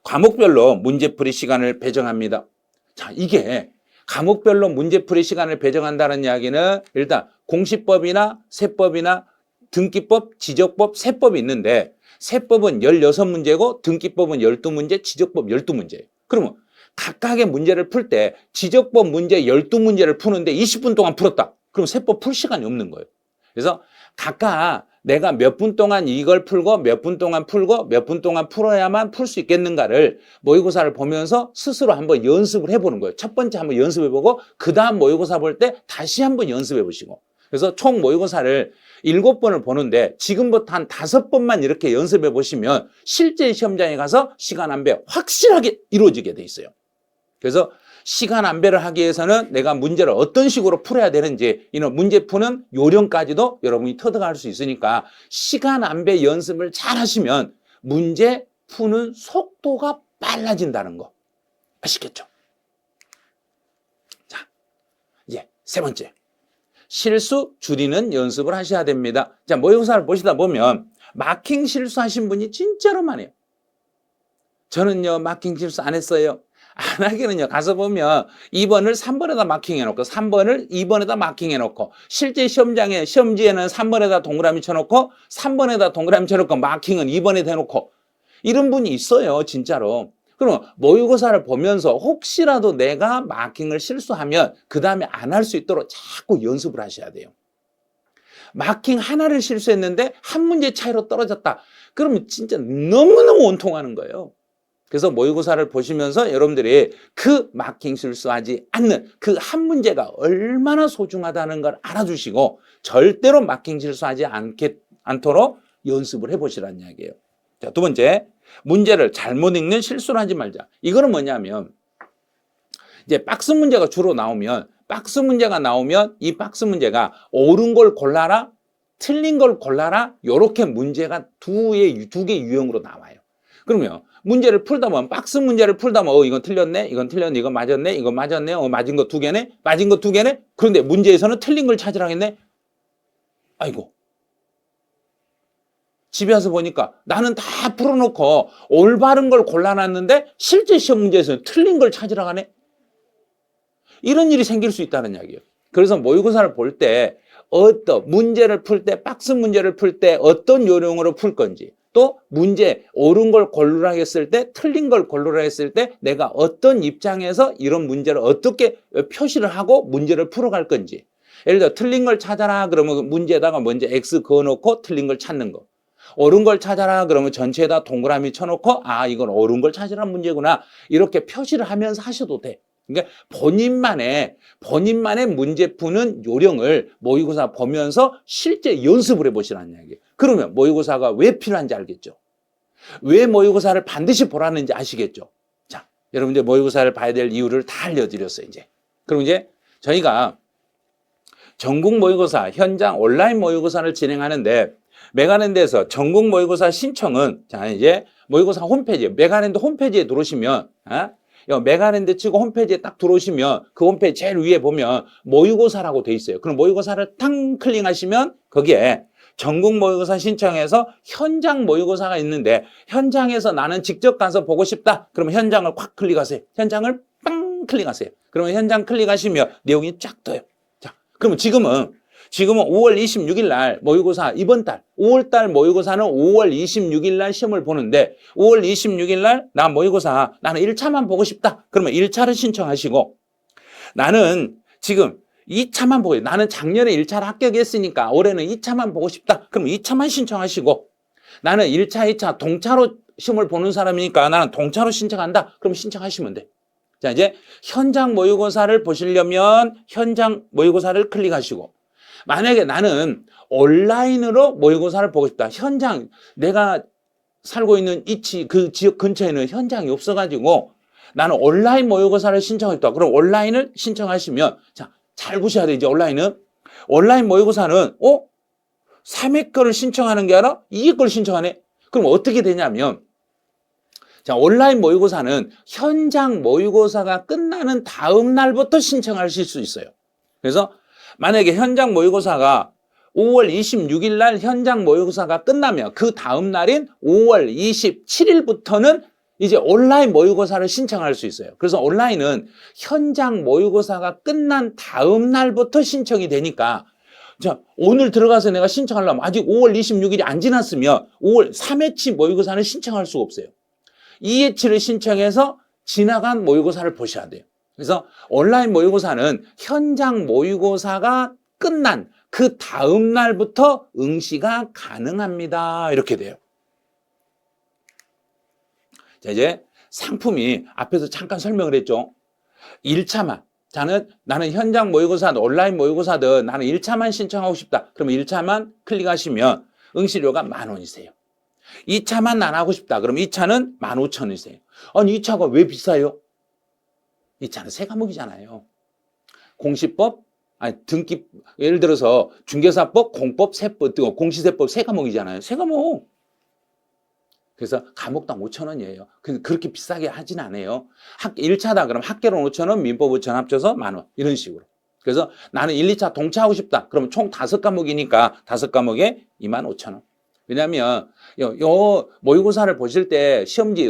과목별로 문제풀이 시간을 배정합니다. 자, 이게 과목별로 문제풀이 시간을 배정한다는 이야기는 일단 공시법이나 세법이나 등기법, 지적법, 세법이 있는데 세법은 16문제고 등기법은 12문제, 지적법 12문제예요. 그러면 각각의 문제를 풀 때 지적법 문제 12문제를 푸는데 20분 동안 풀었다. 그럼 세법 풀 시간이 없는 거예요. 그래서 각각 내가 몇 분 동안 이걸 풀고 몇 분 동안 풀고 몇 분 동안 풀어야만 풀 수 있겠는가를 모의고사를 보면서 스스로 한번 연습을 해보는 거예요. 첫 번째 한번 연습해보고 그 다음 모의고사 볼 때 다시 한번 연습해보시고. 그래서 총 모의고사를 7번을 보는데 지금부터 한 5번만 이렇게 연습해 보시면 실제 시험장에 가서 시간 안배 확실하게 이루어지게 돼 있어요. 그래서 시간 안배를 하기 위해서는 내가 문제를 어떤 식으로 풀어야 되는지 이런 문제 푸는 요령까지도 여러분이 터득할 수 있으니까 시간 안배 연습을 잘 하시면 문제 푸는 속도가 빨라진다는 거 아시겠죠? 자, 이제 세 번째. 실수 줄이는 연습을 하셔야 됩니다. 자, 모의고사를 보시다 보면 마킹 실수하신 분이 진짜로 많아요. 저는요, 마킹 실수 안 했어요. 안 하기는요, 가서 보면 2번을 3번에다 마킹해놓고 3번을 2번에다 마킹해놓고 실제 시험장에, 시험지에는 3번에다 동그라미 쳐놓고 3번에다 동그라미 쳐놓고 마킹은 2번에 대놓고 이런 분이 있어요, 진짜로. 그럼 모의고사를 보면서 혹시라도 내가 마킹을 실수하면 그 다음에 안 할 수 있도록 자꾸 연습을 하셔야 돼요. 마킹 하나를 실수했는데 한 문제 차이로 떨어졌다. 그러면 진짜 너무너무 원통하는 거예요. 그래서 모의고사를 보시면서 여러분들이 그 마킹 실수하지 않는 그 한 문제가 얼마나 소중하다는 걸 알아주시고 절대로 마킹 실수하지 않도록 연습을 해보시라는 이야기예요. 자, 두 번째, 문제를 잘못 읽는 실수를 하지 말자. 이거는 뭐냐면 이제 박스 문제가 주로 나오면 박스 문제가 나오면 이 박스 문제가 옳은 걸 골라라, 틀린 걸 골라라 이렇게 문제가 두 개 유형으로 나와요. 그러면 문제를 풀다 보면 박스 문제를 풀다 보면 이건 틀렸네, 이건 틀렸네, 이건 맞았네, 이건 맞았네, 맞은 거 2개네, 맞은 거 2개네. 그런데 문제에서는 틀린 걸 찾으라 했네. 아이고. 집에 와서 보니까 나는 다 풀어놓고 올바른 걸 골라놨는데 실제 시험 문제에서는 틀린 걸 찾으러 가네. 이런 일이 생길 수 있다는 이야기예요. 그래서 모의고사를 볼 때 어떤 문제를 풀 때 박스 문제를 풀 때 어떤 요령으로 풀 건지 또 문제 옳은 걸 고르라 했을 때 틀린 걸 고르라 했을 때 내가 어떤 입장에서 이런 문제를 어떻게 표시를 하고 문제를 풀어갈 건지 예를 들어 틀린 걸 찾아라 그러면 문제에다가 먼저 X 그어놓고 틀린 걸 찾는 거 옳은 걸 찾아라 그러면 전체에다 동그라미 쳐놓고 아 이건 옳은 걸 찾으라는 문제구나 이렇게 표시를 하면서 하셔도 돼. 그러니까 본인만의 문제 푸는 요령을 모의고사 보면서 실제 연습을 해보시라는 이야기예요. 그러면 모의고사가 왜 필요한지 알겠죠? 왜 모의고사를 반드시 보라는지 아시겠죠? 자, 여러분들 모의고사를 봐야 될 이유를 다 알려드렸어요, 이제. 그럼 이제 저희가 전국 모의고사, 현장 온라인 모의고사를 진행하는데 메가랜드에서 전국 모의고사 신청은 자, 이제 모의고사 홈페이지, 메가랜드 홈페이지에 들어오시면 메가랜드 치고 홈페이지에 딱 들어오시면 그 홈페이지 제일 위에 보면 모의고사라고 돼 있어요. 그럼 모의고사를 탕 클릭하시면 거기에 전국 모의고사 신청해서 현장 모의고사가 있는데 현장에서 나는 직접 가서 보고 싶다. 그러면 현장을 콱 클릭하세요. 현장을 빵 클릭하세요. 그러면 현장 클릭하시면 내용이 쫙 떠요. 자, 그러면 지금은 5월 26일 날 모의고사 이번 달 5월 달 모의고사는 5월 26일 날 시험을 보는데 5월 26일 날 나 모의고사 나는 1차만 보고 싶다. 그러면 1차를 신청하시고 나는 지금 2차만 보고 나는 작년에 1차를 합격했으니까 올해는 2차만 보고 싶다. 그럼 2차만 신청하시고 나는 1차, 2차 동차로 시험을 보는 사람이니까 나는 동차로 신청한다. 그럼 신청하시면 돼. 자, 이제 현장 모의고사를 보시려면 현장 모의고사를 클릭하시고 만약에 나는 온라인으로 모의고사를 보고 싶다. 현장, 내가 살고 있는 그 지역 근처에는 현장이 없어가지고 나는 온라인 모의고사를 신청했다. 그럼 온라인을 신청하시면, 자, 잘 보셔야 돼, 이제 온라인은. 온라인 모의고사는, 3회 거를 신청하는 게 아니라 2회 거를 신청하네? 그럼 어떻게 되냐면, 자, 온라인 모의고사는 현장 모의고사가 끝나는 다음 날부터 신청하실 수 있어요. 그래서 만약에 현장 모의고사가 5월 26일 날 현장 모의고사가 끝나면 그 다음 날인 5월 27일부터는 이제 온라인 모의고사를 신청할 수 있어요. 그래서 온라인은 현장 모의고사가 끝난 다음 날부터 신청이 되니까 자, 오늘 들어가서 내가 신청하려면 아직 5월 26일이 안 지났으면 5월 3회치 모의고사는 신청할 수가 없어요. 2회치를 신청해서 지나간 모의고사를 보셔야 돼요. 그래서 온라인 모의고사는 현장 모의고사가 끝난 그 다음 날부터 응시가 가능합니다. 이렇게 돼요. 자, 이제 상품이 앞에서 잠깐 설명을 했죠. 1차만. 나는 현장 모의고사든 온라인 모의고사든 나는 1차만 신청하고 싶다. 그러면 1차만 클릭하시면 응시료가 10,000원이세요. 2차만 안 하고 싶다. 그럼 2차는 15,000원이세요. 아니, 2차가 왜 비싸요? 2차는 세 과목이잖아요. 공시법, 등기, 예를 들어서 중개사법, 공법, 세법, 공시세법 세 과목이잖아요. 세 과목. 그래서 과목당 5,000원이에요. 그렇게 비싸게 하진 않아요. 1차다 그러면 학개론 5,000원, 민법 5,000원 합쳐서 10,000원. 이런 식으로. 그래서 나는 1, 2차 동차하고 싶다. 그러면 총 5과목이니까 5과목에 25,000원. 왜냐하면 요 모의고사를 보실 때 시험지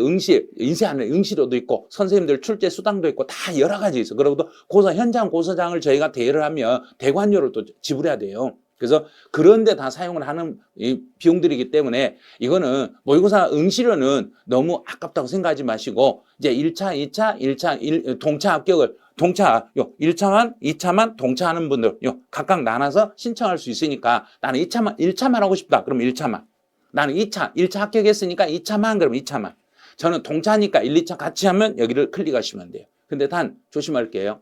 인쇄 안에 응시료도 있고 선생님들 출제 수당도 있고 다 여러 가지 있어. 그리고 또 현장 고사장을 저희가 대여를 하면 대관료를 또 지불해야 돼요. 그래서 그런데 다 사용을 하는 이 비용들이기 때문에 이거는 모의고사 응시료는 너무 아깝다고 생각하지 마시고 이제 1차, 2차, 동차 합격을 1차만, 2차만 동차하는 분들 각각 나눠서 신청할 수 있으니까 나는 1차만 하고 싶다. 그럼 1차만. 나는 1차 합격했으니까 2차만 그럼 2차만. 저는 동차니까 1, 2차 같이 하면 여기를 클릭하시면 돼요. 근데 단 조심할게요.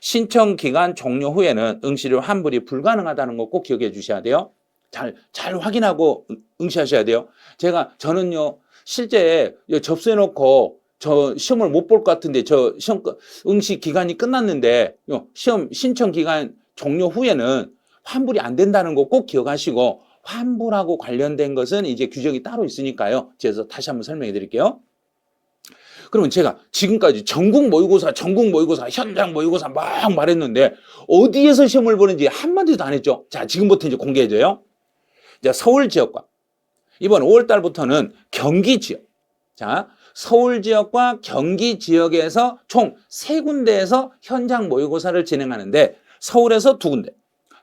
신청 기간 종료 후에는 응시료 환불이 불가능하다는 거 꼭 기억해 주셔야 돼요. 잘 확인하고 응시하셔야 돼요. 저는요, 실제 접수해 놓고 저 시험을 못 볼 것 같은데 시험 응시 기간이 끝났는데 시험 신청 기간 종료 후에는 환불이 안 된다는 거 꼭 기억하시고 환불하고 관련된 것은 이제 규정이 따로 있으니까요. 그래서 다시 한번 설명해 드릴게요. 그러면 제가 지금까지 전국 모의고사, 현장 모의고사 막 말했는데 어디에서 시험을 보는지 한마디도 안 했죠. 자, 지금부터 이제 공개해줘요. 자, 서울 지역과 이번 5월 달부터는 경기 지역. 자, 서울 지역과 경기 지역에서 총 3군데에서 현장 모의고사를 진행하는데 서울에서 2군데.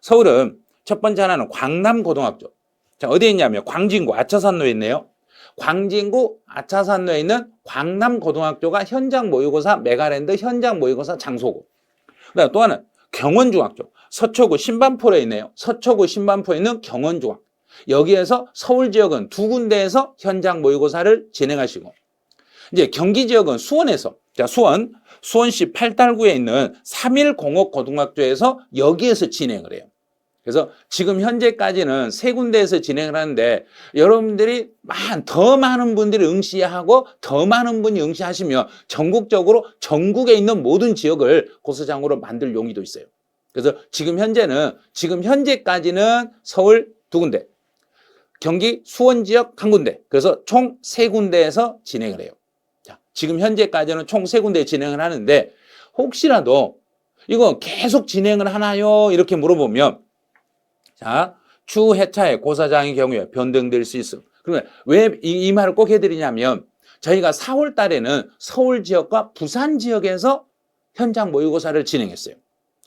서울은 첫 번째 하나는 광남고등학교. 자, 어디에 있냐면 광진구 아차산로에 있네요. 광진구 아차산로에 있는 광남고등학교가 현장 모의고사 메가랜드 현장 모의고사 장소고. 그다음 또 하나는 경원중학교. 서초구 신반포에 있네요. 서초구 신반포에 있는 경원중학교. 여기에서 서울 지역은 2군데에서 현장 모의고사를 진행하시고 이제 경기 지역은 수원에서 수원시 팔달구에 있는 3.1공업고등학교에서 여기에서 진행을 해요. 그래서 지금 현재까지는 3군데에서 진행을 하는데 여러분들이 더 많은 분들이 응시하고 더 많은 분이 응시하시면 전국적으로 전국에 있는 모든 지역을 고사장으로 만들 용의도 있어요. 그래서 지금 현재까지는 서울 2군데, 경기 수원 지역 1군데, 그래서 총 3군데에서 진행을 해요. 자, 지금 현재까지는 총 3군데 진행을 하는데 혹시라도 이거 계속 진행을 하나요? 이렇게 물어보면 자, 추후 해차의 고사장의 경우에 변동될 수 있어. 그러면 왜 이 말을 꼭 해드리냐면 저희가 4월 달에는 서울 지역과 부산 지역에서 현장 모의고사를 진행했어요.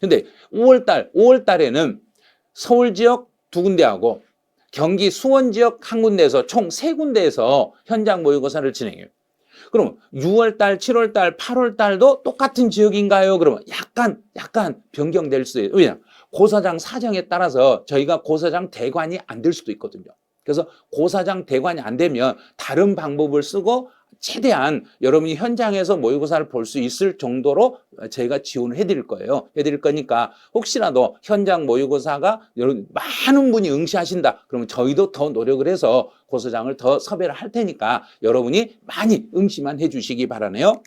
근데 5월 달에는 서울 지역 2군데하고 경기 수원 지역 1군데에서 총 3군데에서 현장 모의고사를 진행해요. 그럼 6월 달, 7월 달, 8월 달도 똑같은 지역인가요? 그러면 약간 변경될 수도 있어요. 왜냐? 고사장 사정에 따라서 저희가 고사장 대관이 안 될 수도 있거든요. 그래서 고사장 대관이 안 되면 다른 방법을 쓰고 최대한 여러분이 현장에서 모의고사를 볼 수 있을 정도로 저희가 지원을 해드릴 거예요. 해드릴 거니까 혹시라도 현장 모의고사가 많은 분이 응시하신다. 그러면 저희도 더 노력을 해서 고사장을 더 섭외를 할 테니까 여러분이 많이 응시만 해주시기 바라네요.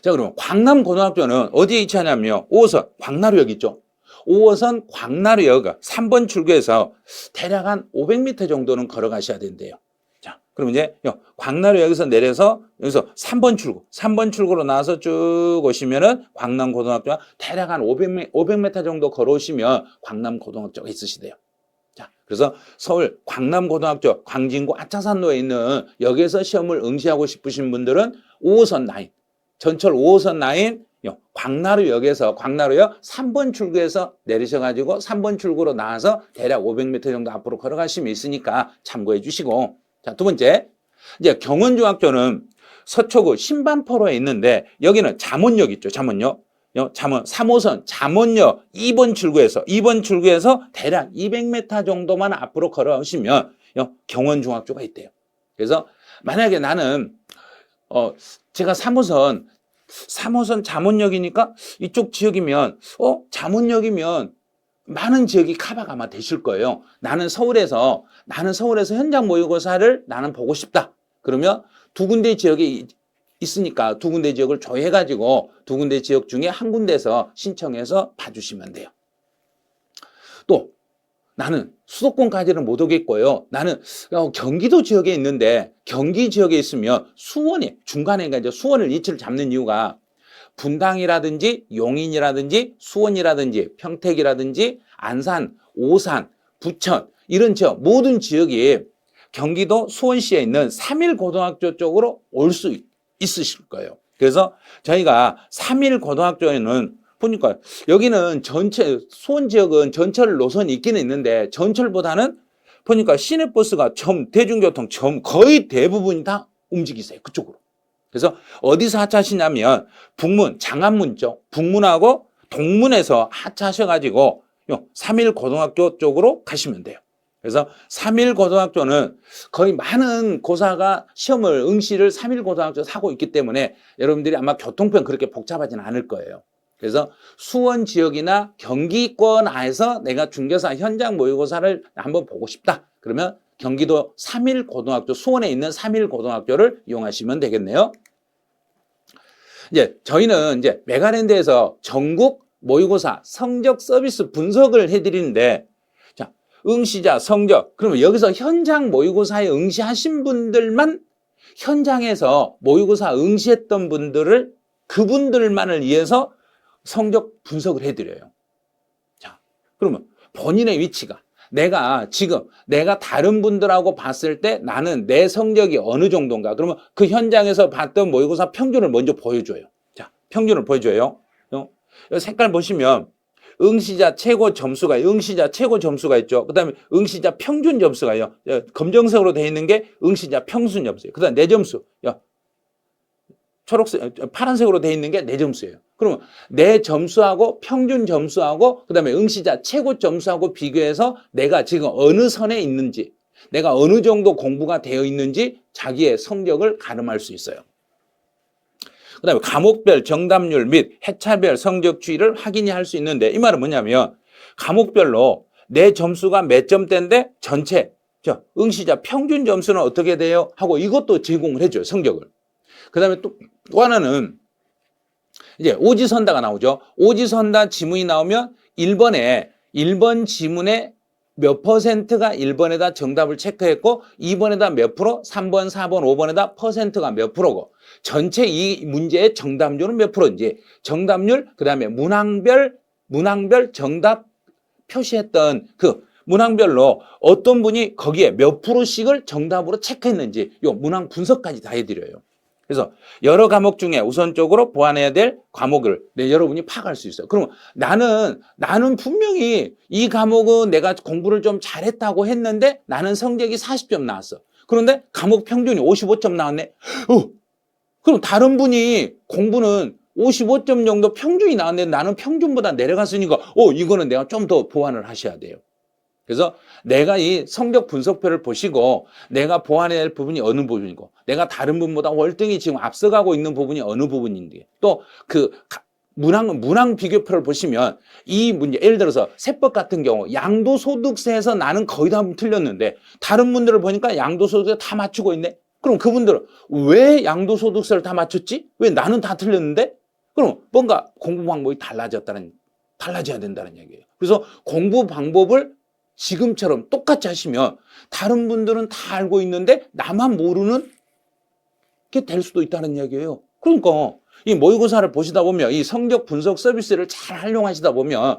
자, 그럼 광남고등학교는 어디에 위치하냐면요. 5호선 광나루역 있죠. 5호선 광나루역 3번 출구에서 대략 한 500m 정도는 걸어가셔야 된대요. 자, 그럼 이제 광나루역에서 내려서 여기서 3번 출구로 나와서 쭉 오시면은 광남고등학교가 대략 한 500m 정도 걸어오시면 광남고등학교가 있으시대요. 자, 그래서 서울 광남고등학교 광진구 아차산로에 있는 여기에서 시험을 응시하고 싶으신 분들은 5호선 라인, 전철 5호선 라인 광나루역 3번 출구에서 내리셔가지고 3번 출구로 나와서 대략 500m 정도 앞으로 걸어가시면 있으니까 참고해 주시고. 자, 두 번째, 이제 경원중학교는 서초구 신반포로에 있는데 여기는 잠원역 있죠, 잠원역. 잠원 3호선 잠원역 2번 출구에서 대략 200m 정도만 앞으로 걸어오시면 경원중학교가 있대요. 그래서 만약에 나는 제가 3호선 잠원역이니까 이쪽 지역이면 잠원역이면 많은 지역이 커버가 아마 되실 거예요. 나는 서울에서 현장 모의고사를 나는 보고 싶다. 그러면 두 군데 지역이 있으니까 두 군데 지역을 조회해가지고 두 군데 지역 중에 한 군데에서 신청해서 봐주시면 돼요. 또 나는 수도권까지는 못 오겠고요. 나는 경기도 지역에 있는데 경기 지역에 있으면 중간에 이제 수원을 위치를 잡는 이유가 분당이라든지 용인이라든지 수원이라든지 평택이라든지 안산, 오산, 부천 이런 지역 모든 지역이 경기도 수원시에 있는 3일고등학교 쪽으로 올 수 있으실 거예요. 그래서 저희가 3일고등학교에는 보니까 여기는 수원 지역은 전철 노선이 있기는 있는데 전철보다는 보니까 시내버스가 대중교통 거의 대부분이 다 움직이세요. 그쪽으로. 그래서 어디서 하차하시냐면 장안문 쪽, 북문하고 동문에서 하차하셔가지고 3일고등학교 쪽으로 가시면 돼요. 그래서 3일고등학교는 거의 많은 고사가 응시를 3일고등학교에서 하고 있기 때문에 여러분들이 아마 교통편 그렇게 복잡하지는 않을 거예요. 그래서 수원 지역이나 경기권 안에서 내가 중개사 현장 모의고사를 한번 보고 싶다. 그러면 경기도 3일고등학교, 수원에 있는 3일고등학교를 이용하시면 되겠네요. 저희는 메가랜드에서 전국 모의고사 성적 서비스 분석을 해드리는데, 응시자 성적, 그러면 여기서 현장 모의고사에 응시하신 분들만 현장에서 모의고사 응시했던 그분들만을 위해서 성적 분석을 해드려요. 그러면 본인의 위치가 내가 다른 분들하고 봤을 때 나는 내 성적이 어느 정도인가? 그러면 그 현장에서 봤던 모의고사 평균을 먼저 보여줘요. 평균을 보여줘요. 색깔 보시면 응시자 최고 점수가 있죠. 그 다음에 응시자 평균 점수가요. 검정색으로 되어 있는 게 응시자 평균 점수예요. 그 다음에 내 점수. 파란색으로 되어 있는 게 내 점수예요. 그러면 내 점수하고 평균 점수하고 그 다음에 응시자 최고 점수하고 비교해서 내가 지금 어느 선에 있는지, 내가 어느 정도 공부가 되어 있는지 자기의 성적을 가늠할 수 있어요. 그 다음에 과목별 정답률 및 해차별 성적 추이를 확인할 수 있는데, 이 말은 뭐냐면 과목별로 내 점수가 몇 점대인데 전체 응시자 평균 점수는 어떻게 돼요? 하고 이것도 제공을 해줘요. 성적을. 그 다음에 또 하나는 오지선다가 나오죠. 오지선다 지문이 나오면 1번 지문에 몇 퍼센트가 1번에다 정답을 체크했고 2번에다 몇 프로, 3번, 4번, 5번에다 퍼센트가 몇 프로고 전체 이 문제의 정답률은 몇 프로인지 정답률, 그 다음에 문항별 정답 표시했던 그 문항별로 어떤 분이 거기에 몇 프로씩을 정답으로 체크했는지 요 문항 분석까지 다 해드려요. 그래서 여러 과목 중에 우선적으로 보완해야 될 과목을 여러분이 파악할 수 있어요. 그러면 나는 분명히 이 과목은 내가 공부를 좀 잘했다고 했는데 나는 성적이 40점 나왔어. 그런데 과목 평균이 55점 나왔네. 그럼 다른 분이 공부는 55점 정도 평균이 나왔는데 나는 평균보다 내려갔으니까 이거는 내가 좀 더 보완을 하셔야 돼요. 그래서 내가 이 성적 분석표를 보시고 내가 보완해야 할 부분이 어느 부분이고 내가 다른 분보다 월등히 지금 앞서가고 있는 부분이 어느 부분인지, 또 그 문항 비교표를 보시면 이 문제, 예를 들어서 세법 같은 경우 양도소득세에서 나는 거의 다 틀렸는데 다른 분들을 보니까 양도소득세 다 맞추고 있네. 그럼 그분들은 왜 양도소득세를 다 맞췄지? 왜 나는 다 틀렸는데? 그럼 뭔가 공부 방법이 달라져야 된다는 얘기예요. 그래서 공부 방법을 지금처럼 똑같이 하시면 다른 분들은 다 알고 있는데 나만 모르는 게 될 수도 있다는 얘기예요. 그러니까 이 모의고사를 보시다 보면 이 성적 분석 서비스를 잘 활용하시다 보면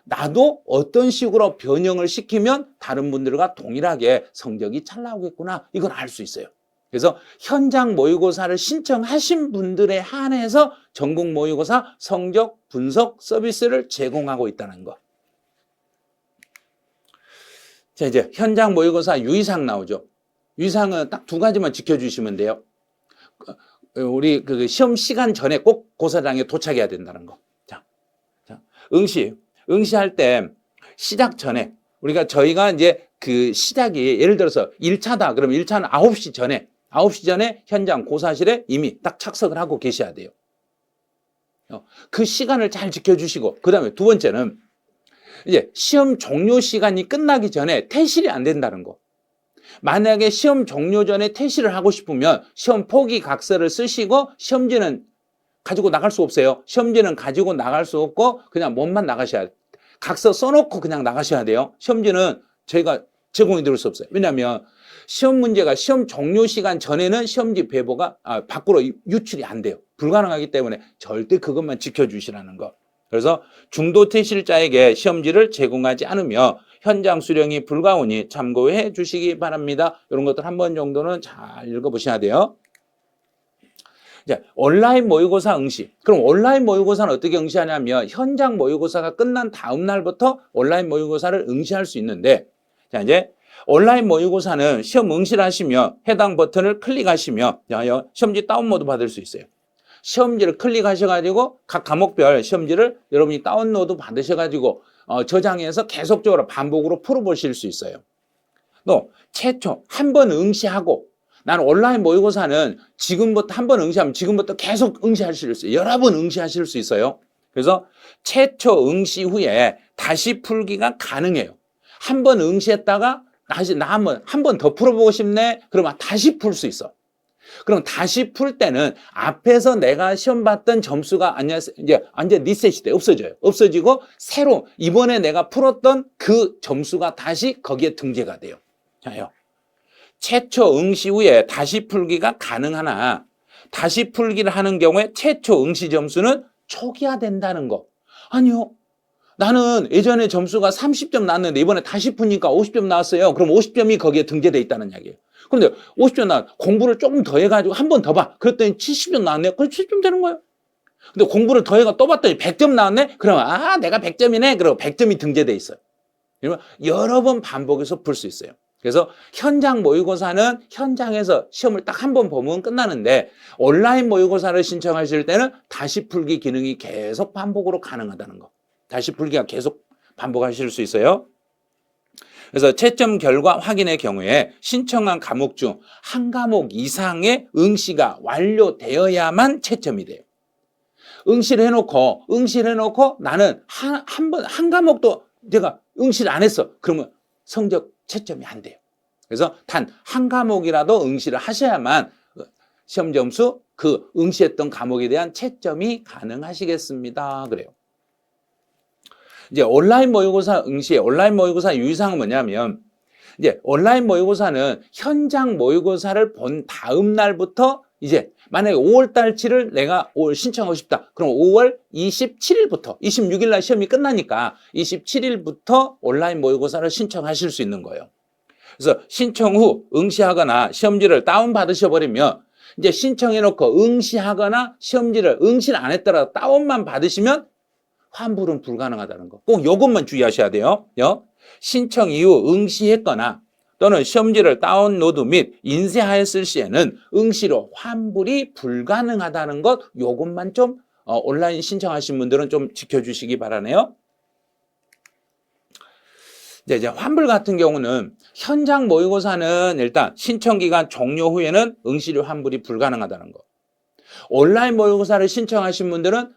나도 어떤 식으로 변형을 시키면 다른 분들과 동일하게 성적이 잘 나오겠구나, 이걸 알 수 있어요. 그래서 현장 모의고사를 신청하신 분들에 한해서 전국 모의고사 성적 분석 서비스를 제공하고 있다는 거. 자, 이제 현장 모의고사 유의사항 나오죠. 유의사항은 딱 두 가지만 지켜주시면 돼요. 우리 그 시험 시간 전에 꼭 고사장에 도착해야 된다는 거. 응시할 때 시작 전에 저희가 이제 그 시작이 예를 들어서 1차다. 그럼 1차는 9시 전에 현장 고사실에 이미 딱 착석을 하고 계셔야 돼요. 그 시간을 잘 지켜주시고, 그 다음에 두 번째는 이제 시험 종료 시간이 끝나기 전에 퇴실이 안 된다는 거. 만약에 시험 종료 전에 퇴실을 하고 싶으면 시험 포기 각서를 쓰시고 시험지는 가지고 나갈 수 없어요. 시험지는 가지고 나갈 수 없고 그냥 몸만 나가셔야 돼요. 각서 써놓고 그냥 나가셔야 돼요. 시험지는 저희가 제공해 드릴 수 없어요. 왜냐하면 시험 문제가 시험 종료 시간 전에는 시험지 배포가 밖으로 유출이 안 돼요. 불가능하기 때문에 절대 그것만 지켜주시라는 거. 그래서 중도 퇴실자에게 시험지를 제공하지 않으며 현장 수령이 불가오니 참고해 주시기 바랍니다. 이런 것들 한 번 정도는 잘 읽어보셔야 돼요. 이제 온라인 모의고사 응시. 그럼 온라인 모의고사는 어떻게 응시하냐면 현장 모의고사가 끝난 다음 날부터 온라인 모의고사를 응시할 수 있는데, 자 이제 온라인 모의고사는 시험 응시를 하시며 해당 버튼을 클릭하시며 시험지 다운로드 받을 수 있어요. 시험지를 클릭하셔가지고 각 과목별 시험지를 여러분이 다운로드 받으셔가지고 저장해서 계속적으로 반복으로 풀어보실 수 있어요. 또 최초 한 번 응시하고, 나는 온라인 모의고사는 지금부터 한 번 응시하면 지금부터 계속 응시하실 수 있어요. 여러 번 응시하실 수 있어요. 그래서 최초 응시 후에 다시 풀기가 가능해요. 한 번 응시했다가 다시 나 한 번 더 풀어보고 싶네. 그러면 다시 풀 수 있어. 그럼 다시 풀 때는 앞에서 내가 시험 봤던 점수가 이제 완전 리셋이 돼. 없어져요. 없어지고 새로 이번에 내가 풀었던 그 점수가 다시 거기에 등재가 돼요. 자요. 최초 응시 후에 다시 풀기가 가능하나 다시 풀기를 하는 경우에 최초 응시 점수는 초기화된다는 거. 아니요. 나는 예전에 점수가 30점 나왔는데 이번에 다시 푸니까 50점 나왔어요. 그럼 50점이 거기에 등재돼 있다는 이야기예요. 그런데 50점 공부를 조금 더 해가지고 한 번 더 봐. 그랬더니 70점 나왔네요. 그럼 70점 되는 거예요. 근데 공부를 더 해가 또 봤더니 100점 나왔네? 그러면 내가 100점이네? 그러고 100점이 등재돼 있어요. 그러면 여러 번 반복해서 풀 수 있어요. 그래서 현장 모의고사는 현장에서 시험을 딱 한 번 보면 끝나는데 온라인 모의고사를 신청하실 때는 다시 풀기 기능이 계속 반복으로 가능하다는 거. 다시 풀기가 계속 반복하실 수 있어요. 그래서 채점 결과 확인의 경우에 신청한 과목 중 한 과목 이상의 응시가 완료되어야만 채점이 돼요. 응시를 해놓고 나는 한 과목도 내가 응시를 안 했어. 그러면 성적 채점이 안 돼요. 그래서 단 한 과목이라도 응시를 하셔야만 시험 점수 그 응시했던 과목에 대한 채점이 가능하시겠습니다. 그래요. 이제 온라인 모의고사 응시, 온라인 모의고사 유의사항은 뭐냐면, 이제 온라인 모의고사는 현장 모의고사를 본 다음 날부터 이제 만약에 5월 달치를 내가 신청하고 싶다. 그럼 5월 27일부터 26일 날 시험이 끝나니까 27일부터 온라인 모의고사를 신청하실 수 있는 거예요. 그래서 신청 후 응시하거나 시험지를 다운받으셔 버리면 이제 신청해놓고 응시하거나 응시를 안 했더라도 다운만 받으시면 환불은 불가능하다는 거. 꼭 이것만 주의하셔야 돼요. 신청 이후 응시했거나 또는 시험지를 다운로드 및 인쇄하였을 시에는 응시로 환불이 불가능하다는 것, 이것만 좀 온라인 신청하신 분들은 좀 지켜주시기 바라네요. 이제 환불 같은 경우는 현장 모의고사는 일단 신청기간 종료 후에는 응시료 환불이 불가능하다는 거. 온라인 모의고사를 신청하신 분들은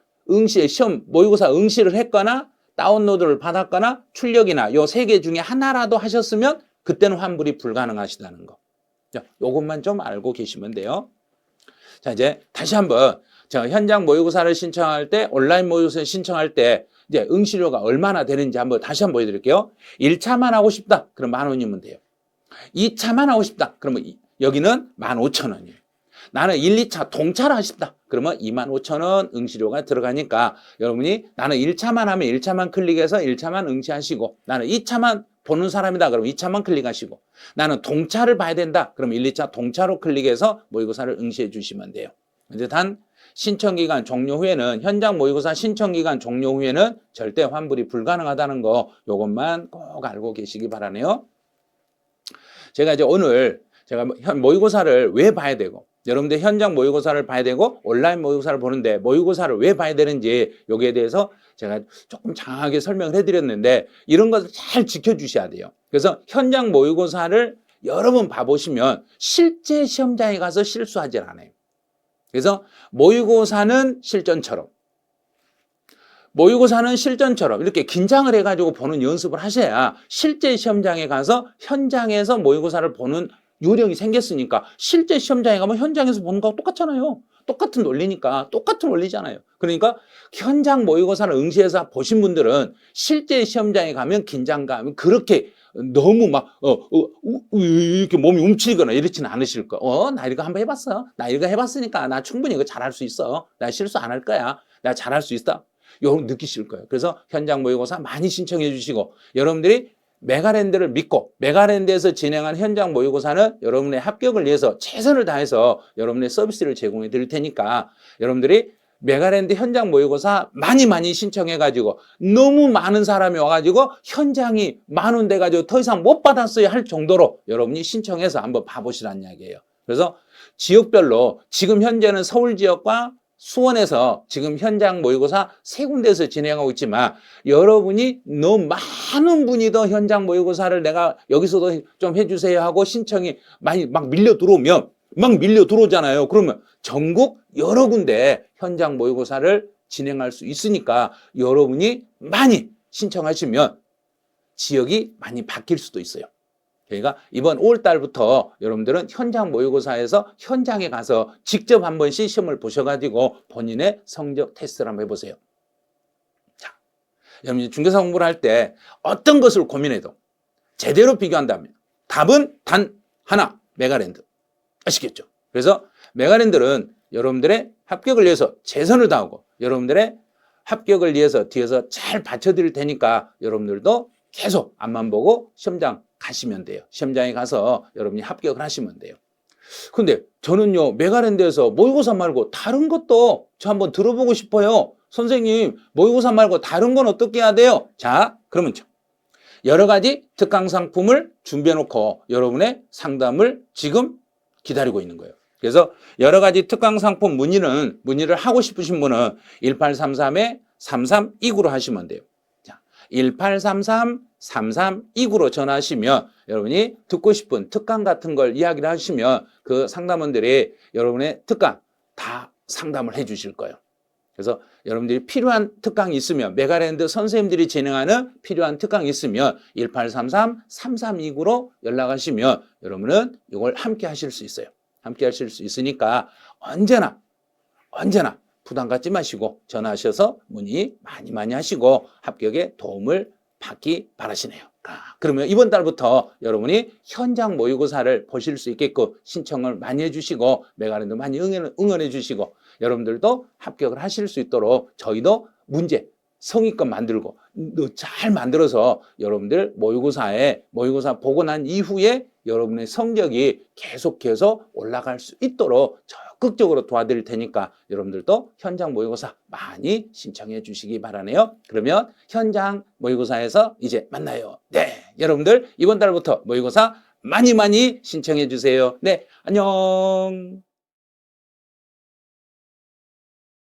시험 모의고사 응시를 했거나 다운로드를 받았거나 출력이나 요 세 개 중에 하나라도 하셨으면 그때는 환불이 불가능하시다는 거. 자, 요것만 좀 알고 계시면 돼요. 자, 이제 다시 한번 제가 현장 모의고사를 신청할 때, 온라인 모의고사를 신청할 때 이제 응시료가 얼마나 되는지 다시 한번 보여드릴게요. 1차만 하고 싶다. 그럼 10,000원이면 돼요. 2차만 하고 싶다. 그러면 여기는 15,000원이에요. 나는 1, 2차 동차를 하고 싶다. 그러면 25,000원 응시료가 들어가니까 여러분이 나는 1차만 하면 1차만 클릭해서 1차만 응시하시고, 나는 2차만 보는 사람이다. 그럼 2차만 클릭하시고, 나는 동차를 봐야 된다. 그럼 1, 2차 동차로 클릭해서 모의고사를 응시해 주시면 돼요. 이제 단 신청기간 종료 후에는, 현장 모의고사 신청기간 종료 후에는 절대 환불이 불가능하다는 거, 요것만 꼭 알고 계시기 바라네요. 제가 이제 오늘 제가 모의고사를 왜 봐야 되고 여러분들 현장 모의고사를 봐야 되고 온라인 모의고사를 보는데 모의고사를 왜 봐야 되는지 여기에 대해서 제가 조금 장하게 설명을 해드렸는데 이런 것을 잘 지켜주셔야 돼요. 그래서 현장 모의고사를 여러 번 봐보시면 실제 시험장에 가서 실수하지 않아요. 그래서 모의고사는 실전처럼 이렇게 긴장을 해가지고 보는 연습을 하셔야 실제 시험장에 가서 현장에서 모의고사를 보는 요령이 생겼으니까 실제 시험장에 가면 현장에서 보는 거하고 똑같잖아요. 똑같은 논리니까 똑같은 원리잖아요. 그러니까 현장 모의고사를 응시해서 보신 분들은 실제 시험장에 가면 긴장감이 그렇게 너무 막 이렇게 몸이 움츠리거나 이렇지는 않으실 거. 나 이거 한번 해봤어. 나 이거 해봤으니까 나 충분히 이거 잘할 수 있어. 나 실수 안 할 거야. 나 잘할 수 있어. 이거 느끼실 거예요. 그래서 현장 모의고사 많이 신청해 주시고 여러분들이 메가랜드를 믿고 메가랜드에서 진행한 현장 모의고사는 여러분의 합격을 위해서 최선을 다해서 여러분의 서비스를 제공해 드릴 테니까 여러분들이 메가랜드 현장 모의고사 많이 신청해 가지고 너무 많은 사람이 와가지고 현장이 만원 돼 가지고 더 이상 못 받았어야 할 정도로 여러분이 신청해서 한번 봐보시라는 이야기예요. 그래서 지역별로 지금 현재는 서울 지역과 수원에서 지금 현장 모의고사 3군데에서 진행하고 있지만 여러분이 너무 많은 분이 더 현장 모의고사를 내가 여기서도 좀 해주세요 하고 신청이 많이 막 밀려 들어오잖아요. 그러면 전국 여러 군데 현장 모의고사를 진행할 수 있으니까 여러분이 많이 신청하시면 지역이 많이 바뀔 수도 있어요. 그러니까 이번 5월 달부터 여러분들은 현장 모의고사에서 현장에 가서 직접 한 번씩 시험을 보셔가지고 본인의 성적 테스트를 한번 해보세요. 자, 여러분 중개사 공부를 할 때 어떤 것을 고민해도 제대로 비교한다면 답은 단 하나, 메가랜드. 아시겠죠? 그래서 메가랜드는 여러분들의 합격을 위해서 최선을 다하고 여러분들의 합격을 위해서 뒤에서 잘 받쳐드릴 테니까 여러분들도 계속 앞만 보고 시험장 가시면 돼요. 시험장에 가서 여러분이 합격을 하시면 돼요. 근데 저는요, 메가랜드에서 모의고사 말고 다른 것도 저 한번 들어보고 싶어요. 선생님, 모의고사 말고 다른 건 어떻게 해야 돼요? 자, 그러면 여러 가지 특강 상품을 준비해 놓고 여러분의 상담을 지금 기다리고 있는 거예요. 그래서 여러 가지 특강 상품 문의를 하고 싶으신 분은 1833-3329로 하시면 돼요. 1833-3329로 전화하시면 여러분이 듣고 싶은 특강 같은 걸 이야기를 하시면 그 상담원들이 여러분의 특강 다 상담을 해 주실 거예요. 그래서 여러분들이 필요한 특강이 있으면 메가랜드 선생님들이 진행하는 필요한 특강이 있으면 1833-3329로 연락하시면 여러분은 이걸 함께 하실 수 있어요. 함께 하실 수 있으니까 언제나 부담 갖지 마시고 전화하셔서 문의 많이 하시고 합격에 도움을 받기 바라시네요. 그러면 이번 달부터 여러분이 현장 모의고사를 보실 수 있게끔 신청을 많이 해주시고 메가랜드 많이 응원해 주시고 여러분들도 합격을 하실 수 있도록 저희도 문제 성의껏 만들고 잘 만들어서 여러분들 모의고사 보고 난 이후에 여러분의 성적이 계속해서 올라갈 수 있도록 적극적으로 도와드릴 테니까 여러분들도 현장 모의고사 많이 신청해 주시기 바라네요. 그러면 현장 모의고사에서 이제 만나요. 네, 여러분들 이번 달부터 모의고사 많이 신청해 주세요. 네, 안녕.